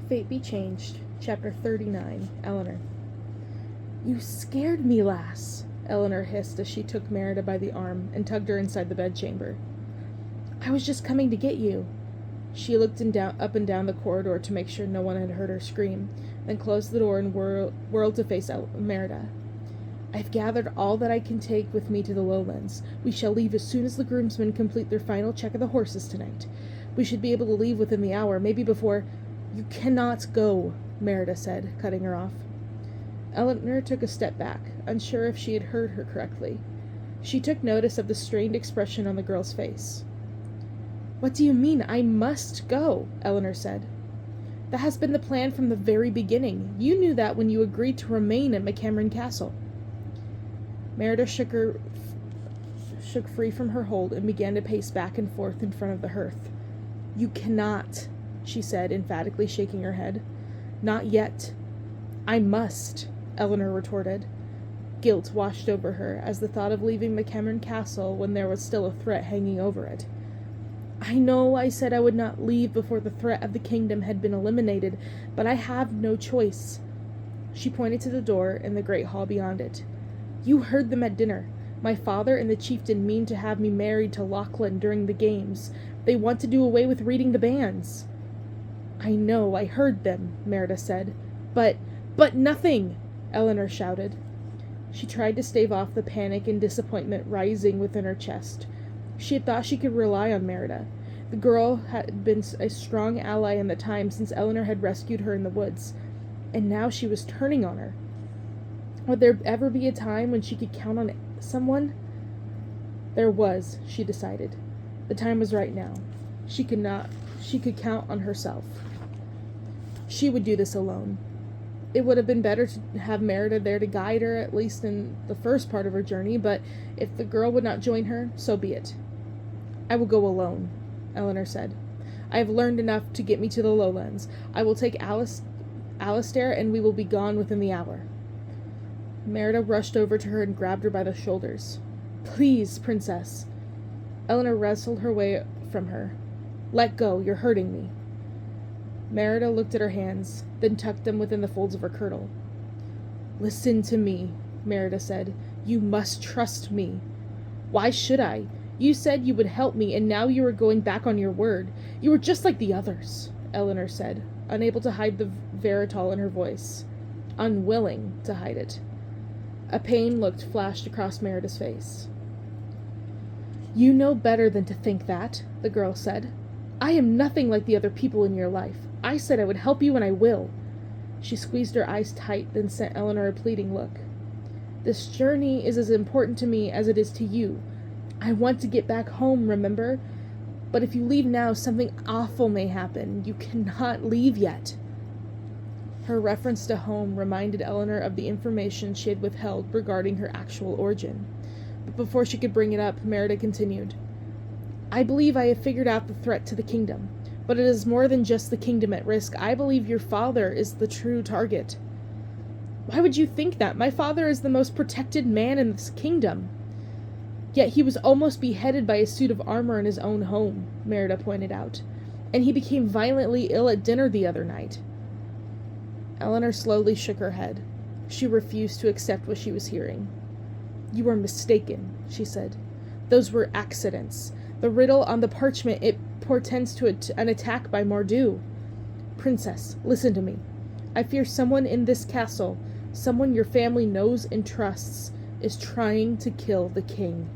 Fate Be Changed, Chapter 39, Elinor. "You scared me, lass," Elinor hissed as she took Merida by the arm and tugged her inside the bedchamber. "I was just coming to get you." She looked up and down the corridor to make sure no one had heard her scream, then closed the door and whirled to face Merida. "I've gathered all that I can take with me to the lowlands. We shall leave as soon as the groomsmen complete their final check of the horses tonight. We should be able to leave within the hour, maybe before—" "You cannot go," Merida said, cutting her off. Elinor took a step back, unsure if she had heard her correctly. She took notice of the strained expression on the girl's face. "What do you mean, I must go?" Elinor said. "That has been the plan from the very beginning. You knew that when you agreed to remain at McCameron Castle." Merida shook free from her hold and began to pace back and forth in front of the hearth. "You cannot," she said, emphatically shaking her head. "Not yet." "I must," Elinor retorted. Guilt washed over her as the thought of leaving McCameron Castle when there was still a threat hanging over it. "I know I said I would not leave before the threat of the kingdom had been eliminated, but I have no choice." She pointed to the door in the great hall beyond it. "You heard them at dinner. My father and the chieftain mean to have me married to Lachlan during the games. They want to do away with reading the banns." "I know, I heard them," Merida said. But nothing!" Elinor shouted. She tried to stave off the panic and disappointment rising within her chest. She had thought she could rely on Merida. The girl had been a strong ally in the time since Elinor had rescued her in the woods, and now she was turning on her. Would there ever be a time when she could count on someone? There was, she decided. The time was right now. She could count on herself. She would do this alone. It would have been better to have Merida there to guide her, at least in the first part of her journey, but if the girl would not join her, so be it. "I will go alone," Elinor said. "I have learned enough to get me to the lowlands. I will take Alistair, and we will be gone within the hour." Merida rushed over to her and grabbed her by the shoulders. "Please, princess." Elinor wrestled her way from her. "Let go, you're hurting me." Merida looked at her hands, then tucked them within the folds of her kirtle. "Listen to me," Merida said. "You must trust me." "Why should I? You said you would help me, and now you are going back on your word. You are just like the others," Elinor said, unable to hide the veritol in her voice. Unwilling to hide it. A pain look flashed across Merida's face. "You know better than to think that," the girl said. "I am nothing like the other people in your life. I said I would help you, and I will." She squeezed her eyes tight, then sent Elinor a pleading look. "This journey is as important to me as it is to you. I want to get back home, remember? But if you leave now, something awful may happen. You cannot leave yet." Her reference to home reminded Elinor of the information she had withheld regarding her actual origin. But before she could bring it up, Merida continued. "I believe I have figured out the threat to the kingdom. But it is more than just the kingdom at risk. I believe your father is the true target." "Why would you think that? My father is the most protected man in this kingdom." "Yet he was almost beheaded by a suit of armor in his own home," Merida pointed out. "And he became violently ill at dinner the other night." Elinor slowly shook her head. She refused to accept what she was hearing. "You are mistaken," she said. "Those were accidents. The riddle on the parchment, it portends to an attack by Mordu. Princess, listen to me. I fear someone in this castle, someone your family knows and trusts, is trying to kill the king."